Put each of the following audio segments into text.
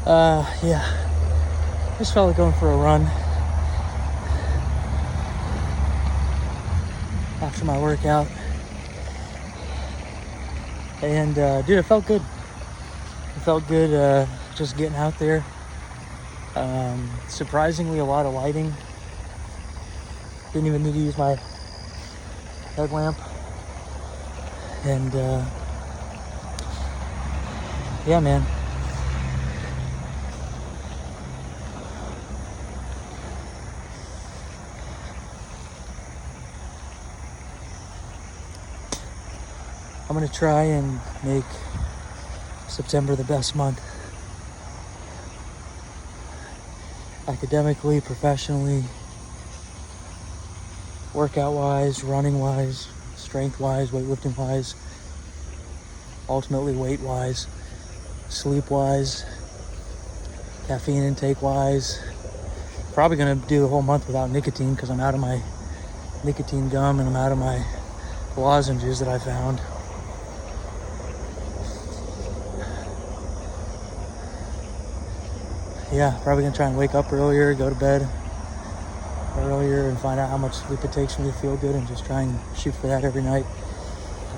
Yeah. Just felt like going for a run after my workout. And, dude, it felt good. It felt good, just getting out there. Surprisingly, a lot of lighting. Didn't even need to use my headlamp. And, yeah, man. I'm going to try and make September the best month. Academically, professionally, workout-wise, running-wise, strength-wise, weightlifting-wise, ultimately weight-wise, sleep-wise, caffeine intake-wise. Probably going to do the whole month without nicotine because I'm out of my nicotine gum and I'm out of my lozenges that I found. Yeah, probably gonna try and wake up earlier, go to bed earlier, and find out how much sleep it takes me to feel good, and just try and shoot for that every night.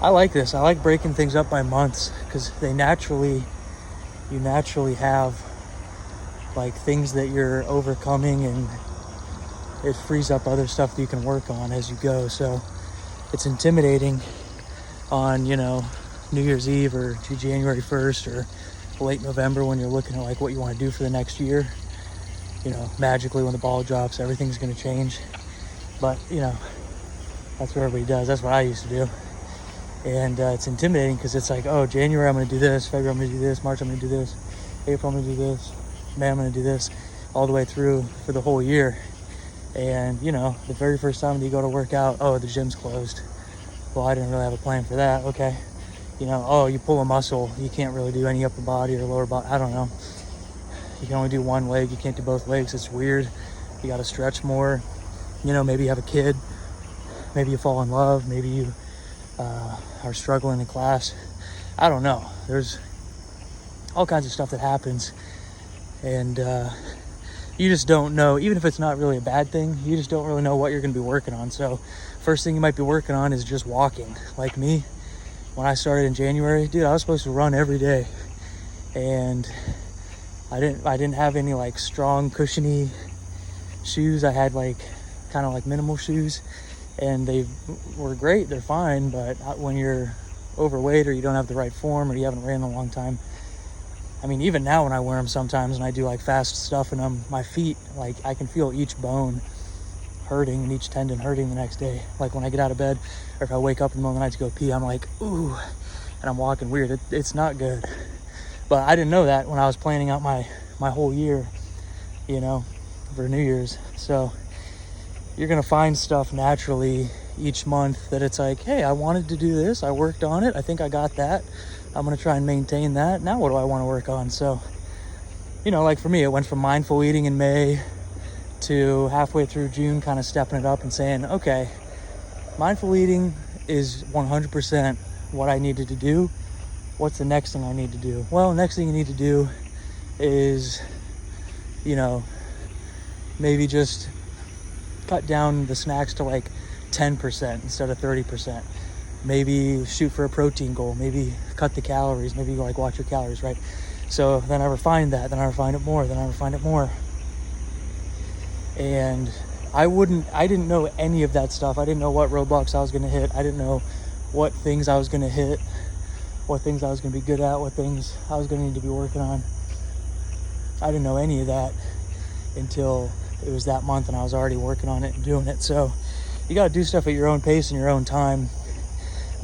I like this. I like breaking things up by months because you naturally have like things that you're overcoming, and it frees up other stuff that you can work on as you go. So it's intimidating on, New Year's Eve or January 1st or late November when you're looking at like what you want to do for the next year. Magically when the ball drops, everything's going to change. But, that's what everybody does. That's what I used to do. And it's intimidating because it's like, oh, January I'm going to do this, February I'm going to do this, March I'm going to do this, April I'm going to do this, May I'm going to do this, all the way through for the whole year. And, the very first time that you go to work out, oh, the gym's closed. Well, I didn't really have a plan for that. Okay. Oh, you pull a muscle, you can't really do any upper body or lower body. I don't know. You can only do one leg. You can't do both legs. It's weird. You got to stretch more. Maybe you have a kid. Maybe you fall in love. Maybe you are struggling in class. I don't know. There's all kinds of stuff that happens. And you just don't know. Even if it's not really a bad thing, you just don't really know what you're going to be working on. So first thing you might be working on is just walking. Like me. When I started in January, dude, I was supposed to run every day, and I didn't have any like strong cushiony shoes. I had like kind of like minimal shoes, and they were great. They're fine, but when you're overweight or you don't have the right form or you haven't ran in a long time, I mean, even now when I wear them sometimes and I do like fast stuff and my feet, like I can feel each bone hurting and each tendon hurting the next day. Like when I get out of bed or if I wake up in the middle of the night to go pee, I'm like, ooh, and I'm walking weird. It's not good. But I didn't know that when I was planning out my whole year, for New Year's. So you're going to find stuff naturally each month that it's like, hey, I wanted to do this. I worked on it. I think I got that. I'm going to try and maintain that. Now what do I want to work on? So, like for me, it went from mindful eating in May to halfway through June, kind of stepping it up and saying, okay, mindful eating is 100% what I needed to do. What's the next thing I need to do? Well, the next thing you need to do is, maybe just cut down the snacks to like 10% instead of 30%. Maybe shoot for a protein goal. Maybe cut the calories. Maybe like watch your calories, right? So then I refined that. Then I refined it more. Then I refined it more. And I didn't know any of that stuff. I didn't know what roadblocks I was going to hit. I didn't know what things I was going to hit, what things I was going to be good at, what things I was going to need to be working on. I didn't know any of that until it was that month and I was already working on it and doing it. So you got to do stuff at your own pace and your own time.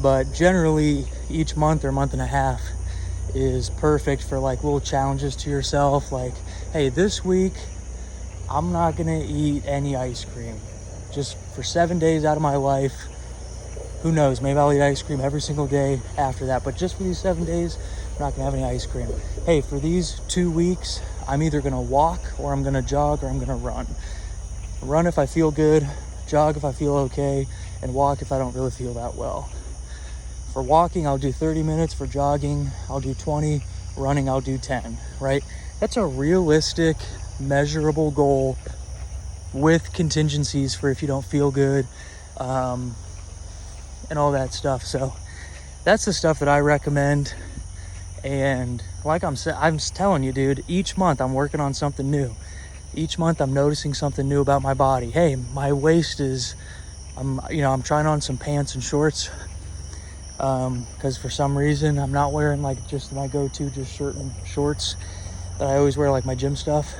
But generally each month or month and a half is perfect for like little challenges to yourself. Like, hey, this week I'm not gonna eat any ice cream. Just for 7 days out of my life. Who knows, maybe I'll eat ice cream every single day after that. But just for these 7 days, I'm not gonna have any ice cream. Hey, for these 2 weeks, I'm either gonna walk or I'm gonna jog or I'm gonna run. Run if I feel good, jog if I feel okay, and walk if I don't really feel that well. For walking, I'll do 30 minutes. For jogging, I'll do 20. Running, I'll do 10, right? That's a realistic, measurable goal with contingencies for if you don't feel good, and all that stuff. So that's the stuff that I recommend. And like I'm telling you, dude, each month I'm working on something new. Each month I'm noticing something new about my body. Hey, my waist is, I'm trying on some pants and shorts, because for some reason I'm not wearing like just my go-to just shirt and shorts that I always wear, like my gym stuff.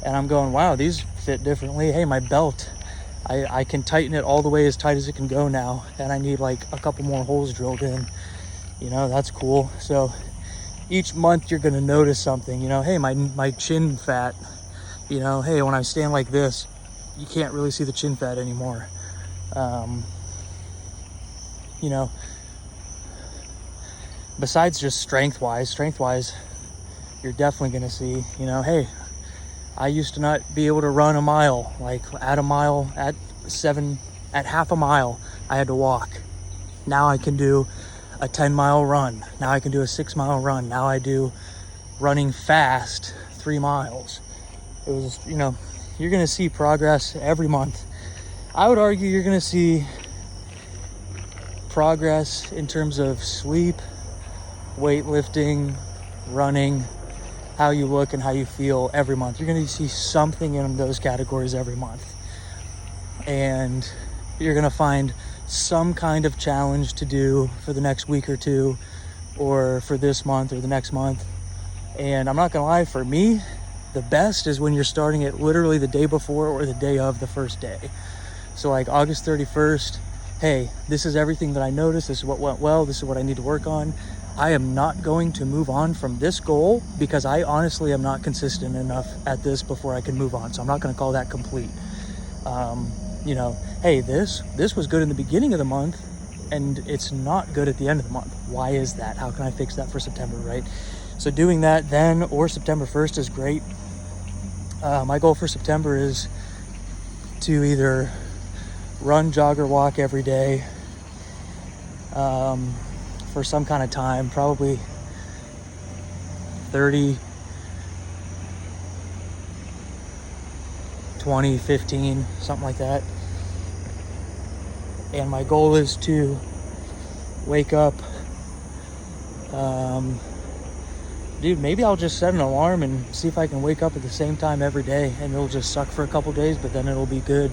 And I'm going, wow, these fit differently. Hey, my belt, I can tighten it all the way as tight as it can go now, and I need like a couple more holes drilled in. That's cool. So each month you're going to notice something. Hey, my chin fat, hey, when I stand like this, you can't really see the chin fat anymore. Besides just strength wise, you're definitely going to see, hey, I used to not be able to run a mile, like at half a mile, I had to walk. Now I can do a 10-mile run. Now I can do a 6-mile run. Now I do running fast 3 miles. It was, you're going to see progress every month. I would argue you're going to see progress in terms of sleep, weightlifting, running, how you look and how you feel every month. You're going to see something in those categories every month. And you're going to find some kind of challenge to do for the next week or two, or for this month or the next month. And I'm not going to lie, for me, the best is when you're starting it literally the day before or the day of the first day. So like August 31st, hey, this is everything that I noticed. This is what went well. This is what I need to work on. I am not going to move on from this goal because I honestly am not consistent enough at this before I can move on. So I'm not going to call that complete. Hey, this was good in the beginning of the month and it's not good at the end of the month. Why is that? How can I fix that for September, right? So doing that then or September 1st is great. My goal for September is to either run, jog, or walk every day for some kind of time, probably 30, 20, 15, something like that. And my goal is to wake up, maybe I'll just set an alarm and see if I can wake up at the same time every day, and it'll just suck for a couple days, but then it'll be good.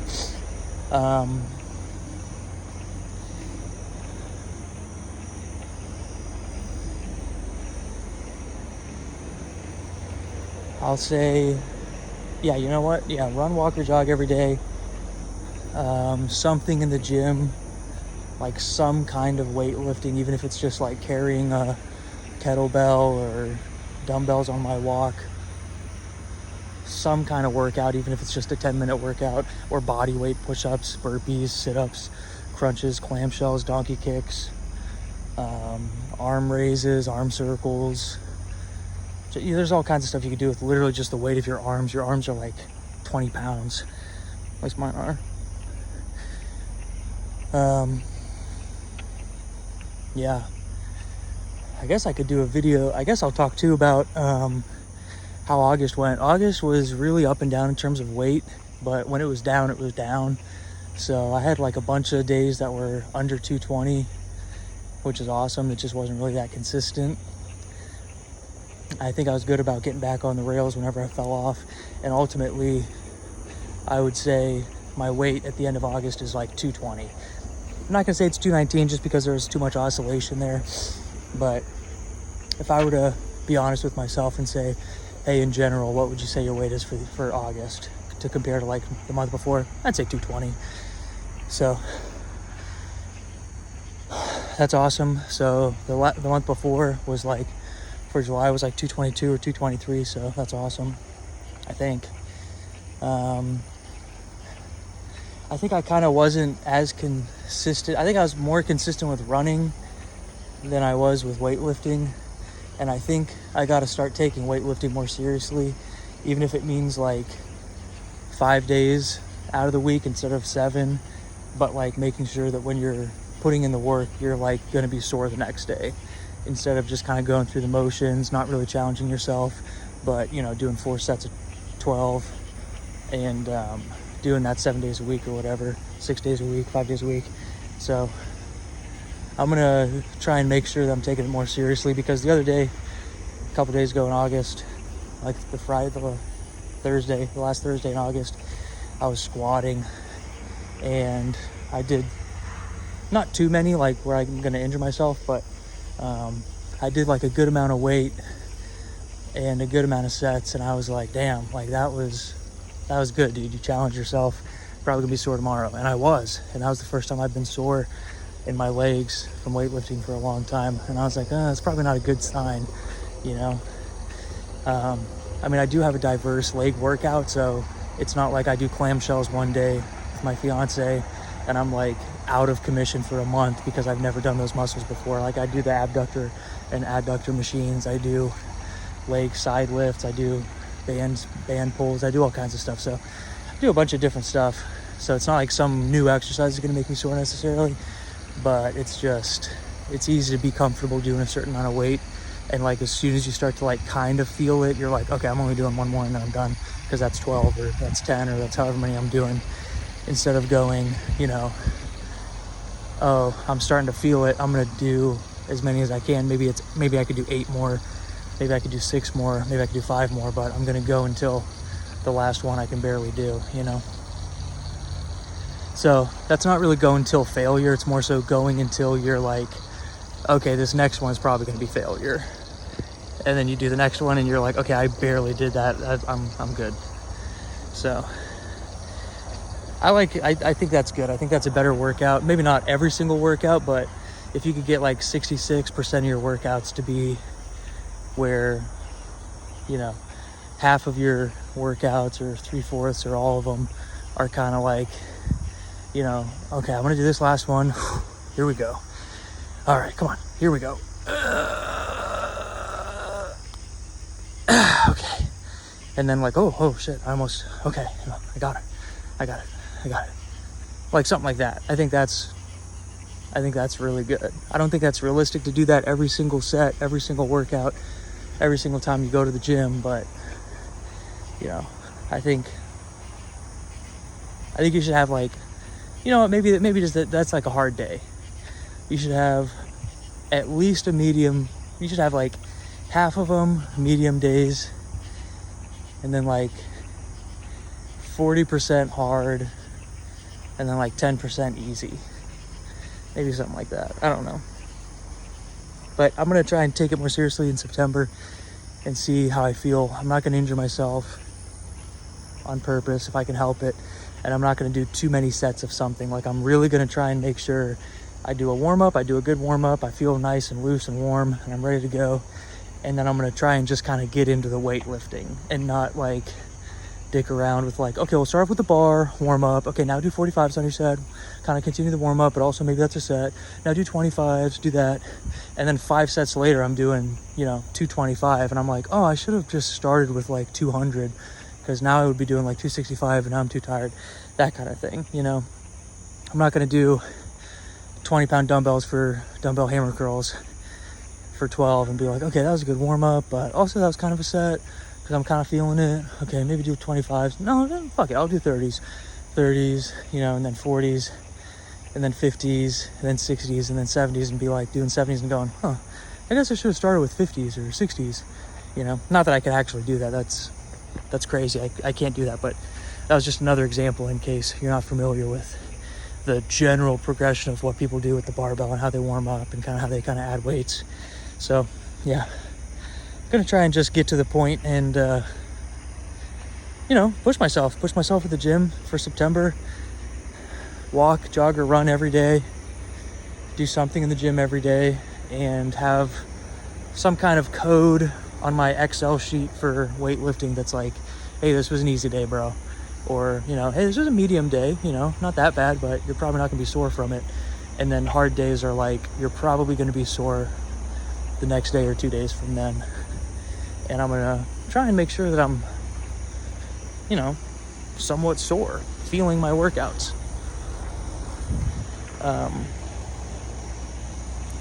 I'll say, yeah, you know what? Yeah, run, walk, or jog every day. Something in the gym, like some kind of weightlifting, even if it's just like carrying a kettlebell or dumbbells on my walk. Some kind of workout, even if it's just a 10-minute workout, or body weight push-ups, burpees, sit-ups, crunches, clamshells, donkey kicks, arm raises, arm circles. There's all kinds of stuff you can do with literally just the weight of your arms. Your arms are like 20 pounds. At least mine are. Yeah. I guess I could do a video. I guess I'll talk too about how August went. August was really up and down in terms of weight, but when it was down, it was down. So I had like a bunch of days that were under 220, which is awesome. It just wasn't really that consistent. I think I was good about getting back on the rails whenever I fell off. And ultimately, I would say my weight at the end of August is like 220. I'm not going to say it's 219 just because there was too much oscillation there. But if I were to be honest with myself and say, hey, in general, what would you say your weight is for August to compare to like the month before? I'd say 220. So that's awesome. So the month before was like, for July was like 222 or 223, so that's awesome, I think. I think I kind of wasn't as consistent. I think I was more consistent with running than I was with weightlifting, and I think I got to start taking weightlifting more seriously, even if it means like 5 days out of the week instead of 7, but like making sure that when you're putting in the work, you're like going to be sore the next day, instead of just kind of going through the motions, not really challenging yourself, but you know, doing 4 sets of 12 and doing that 7 days a week or whatever, 6 days a week, 5 days a week. So I'm gonna try and make sure that I'm taking it more seriously, because the other day, a couple days ago in August, like the last Thursday in August, I was squatting and I did not too many, like where I'm gonna injure myself, but I did like a good amount of weight and a good amount of sets, and I was like, damn, like that was good, dude. You challenge yourself. Probably gonna be sore tomorrow. And I was, and that was the first time I've been sore in my legs from weightlifting for a long time. And I was like, it's probably not a good sign, you know. I mean, I do have a diverse leg workout, so it's not like I do clamshells one day with my fiance and I'm like out of commission for a month because I've never done those muscles before. Like I do the abductor and adductor machines, I do leg side lifts, I do band pulls, I do all kinds of stuff. So I do a bunch of different stuff. So it's not like some new exercise is going to make me sore necessarily, but it's easy to be comfortable doing a certain amount of weight. And like as soon as you start to like kind of feel it, you're like, okay, I'm only doing one more and then I'm done, because that's 12 or that's 10 or that's however many I'm doing, instead of going, you know, oh, I'm starting to feel it, I'm going to do as many as I can. Maybe I could do 8 more, maybe I could do 6 more, maybe I could do 5 more, but I'm going to go until the last one I can barely do, you know. So that's not really going till failure. It's more so going until you're like, okay, this next one is probably going to be failure. And then you do the next one and you're like, okay, I barely did that. I'm good. So I think that's good. I think that's a better workout. Maybe not every single workout, but if you could get like 66% of your workouts to be where, you know, half of your workouts or 3/4 or all of them are kind of like, you know, okay, I'm going to do this last one. Here we go. All right, come on. Here we go. Okay. And then like, oh shit, okay, I got it. Like something like that. I think that's really good. I don't think that's realistic to do that every single set, every single workout, every single time you go to the gym, but you know, I think you should have like, you know, maybe just that's like a hard day. You should have at least a medium. You should have like half of them medium days, and then like 40% hard, and then like 10% easy. Maybe something like that. I don't know. But I'm going to try and take it more seriously in September and see how I feel. I'm not going to injure myself on purpose if I can help it. And I'm not going to do too many sets of something. Like I'm really going to try and make sure I do a warm-up. I do a good warm-up. I feel nice and loose and warm and I'm ready to go. And then I'm going to try and just kind of get into the weightlifting and not like dick around with like, okay, we'll start off with the bar, warm up. Okay, now do 45s on your set. Kind of continue the warm up, but also maybe that's a set. Now do 25s, do that. And then 5 sets later, I'm doing, you know, 225. And I'm like, oh, I should have just started with like 200. Because now I would be doing like 265 and now I'm too tired. That kind of thing, you know. I'm not going to do 20-pound dumbbells for dumbbell hammer curls for 12 and be like, okay, that was a good warm-up, but also that was kind of a set because I'm kind of feeling it. Okay, maybe do 25s. No, then fuck it, I'll do 30s, you know, and then 40s, and then 50s, and then 60s, and then 70s, and be like doing 70s and going, I guess I should have started with 50s or 60s, you know. Not that I could actually do that. That's crazy. I can't do that, but that was just another example in case you're not familiar with the general progression of what people do with the barbell and how they warm up and kind of how they kind of add weights. So yeah, I'm gonna try and just get to the point and you know, push myself at the gym for September. Walk, jog, or run every day, do something in the gym every day, and have some kind of code on my Excel sheet for weightlifting that's like, hey, this was an easy day, bro. Or, you know, hey, this was a medium day, you know, not that bad, but you're probably not gonna be sore from it. And then hard days are like, you're probably gonna be sore the next day or 2 days from then. And I'm gonna try and make sure that I'm, you know, somewhat sore, feeling my workouts.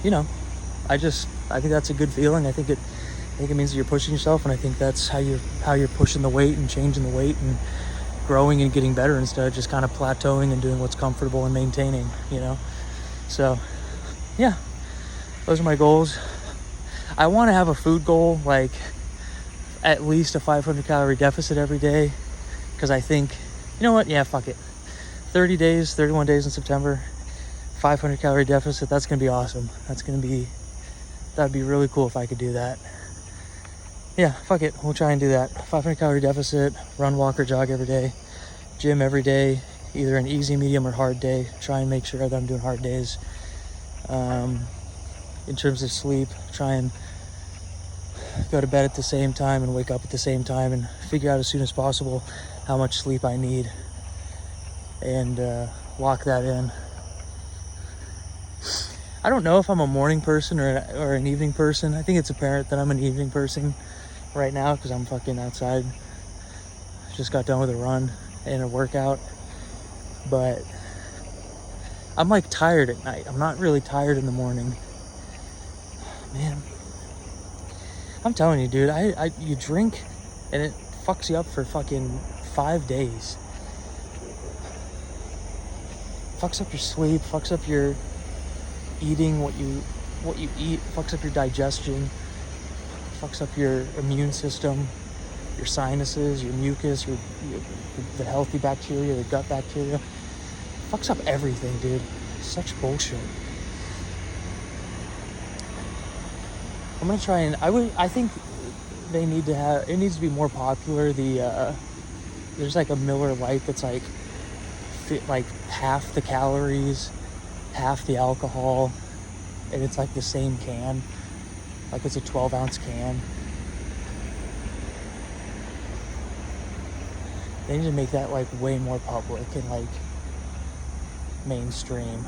You know, I think that's a good feeling. I think it think it means that you're pushing yourself, and I think that's how you're pushing the weight and changing the weight and growing and getting better instead of just kind of plateauing and doing what's comfortable and maintaining, you know? So, yeah, those are my goals. I want to have a food goal, like at least a 500 calorie deficit every day, because I think, you know what? Yeah, fuck it. 31 days in September, 500 calorie deficit. That's going to be awesome. That'd be really cool if I could do that. Yeah, fuck it. We'll try and do that. 500 calorie deficit, run, walk, or jog every day. Gym every day, either an easy, medium, or hard day. Try and make sure that I'm doing hard days. In terms of sleep, try and go to bed at the same time and wake up at the same time, and figure out as soon as possible how much sleep I need, and lock that in. I don't know if I'm a morning person or an evening person. I think it's apparent that I'm an evening person right now because I'm fucking outside. Just got done with a run and a workout. But I'm like tired at night. I'm not really tired in the morning. Man, I'm telling you, dude, you drink and it fucks you up for fucking 5 days. Fucks up your sleep, fucks up your eating, what you eat, fucks up your digestion, fucks up your immune system, your sinuses, your mucus, the healthy bacteria, the gut bacteria. Fucks up everything, dude. Such bullshit. I'm gonna try and I think it needs to be more popular. There's like a Miller Lite that's like half the calories, half the alcohol, and it's like the same can, like it's a 12-ounce can. They need to make that like way more public and like mainstream,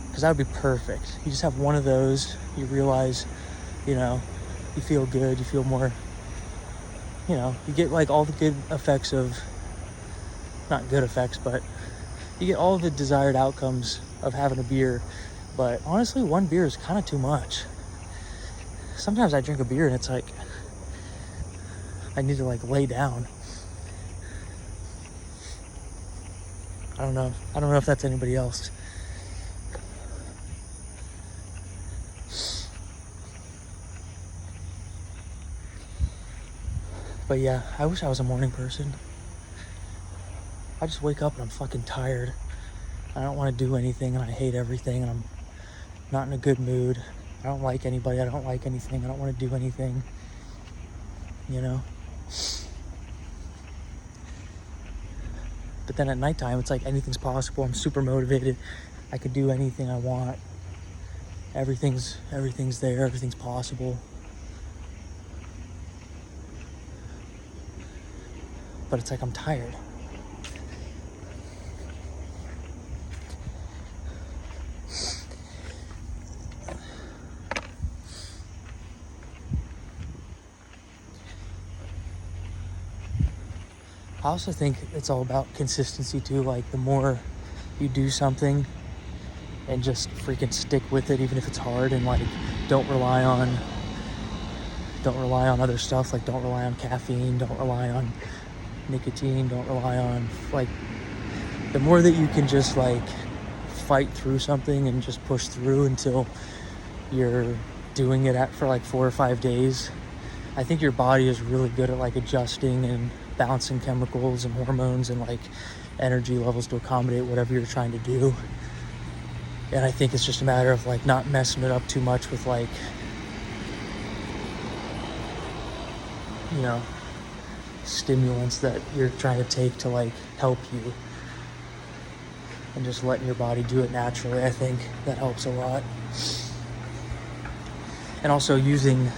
because that would be perfect. You just have one of those, you realize, you know, you feel good, you feel more, you know, you get like all the good effects of, not good effects, but you get all the desired outcomes of having a beer. But honestly, one beer is kind of too much. Sometimes I drink a beer and it's like I need to like lay down. I don't know if that's anybody else. But yeah, I wish I was a morning person. I just wake up and I'm fucking tired. I don't want to do anything and I hate everything and I'm not in a good mood. I don't like anybody. I don't like anything. I don't want to do anything. You know? But then at nighttime, it's like anything's possible. I'm super motivated. I could do anything I want. Everything's there. Everything's possible. But it's like I'm tired. I also think it's all about consistency too. Like the more you do something and just freaking stick with it, even if it's hard, and like don't rely on other stuff. Like don't rely on caffeine, don't rely on nicotine, don't rely on, like, the more that you can just like fight through something and just push through until you're doing it for like 4 or 5 days, I think your body is really good at like adjusting and balancing chemicals and hormones and like energy levels to accommodate whatever you're trying to do. And I think it's just a matter of like not messing it up too much with like, you know, stimulants that you're trying to take to like help you, and just letting your body do it naturally. I think that helps a lot. And also using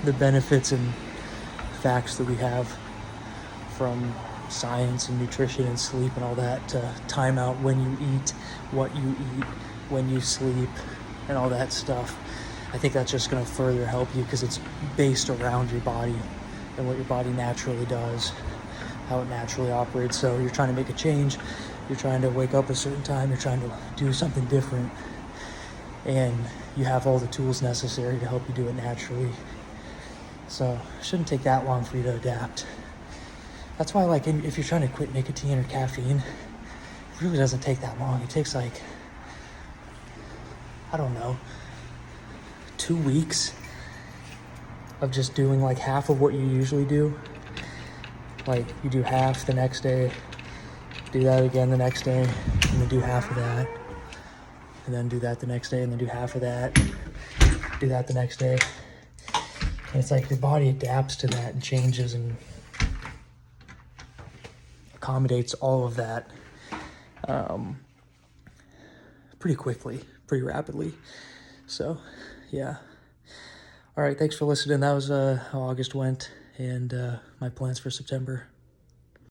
the benefits and facts that we have from science and nutrition and sleep and all that to time out when you eat, what you eat, when you sleep, and all that stuff. I think that's just going to further help you because it's based around your body and what your body naturally does, how it naturally operates. So you're trying to make a change, you're trying to wake up a certain time, you're trying to do something different, and you have all the tools necessary to help you do it naturally. So it shouldn't take that long for you to adapt. That's why, like, if you're trying to quit nicotine or caffeine, it really doesn't take that long. It takes, like, I don't know, 2 weeks of just doing like half of what you usually do. Like, you do half the next day, do that again the next day, and then do half of that, and then do that the next day, and then do half of that, do that the next day. And it's like your body adapts to that and changes and accommodates all of that pretty quickly, pretty rapidly. So, yeah. All right, thanks for listening. That was how August went and my plans for September.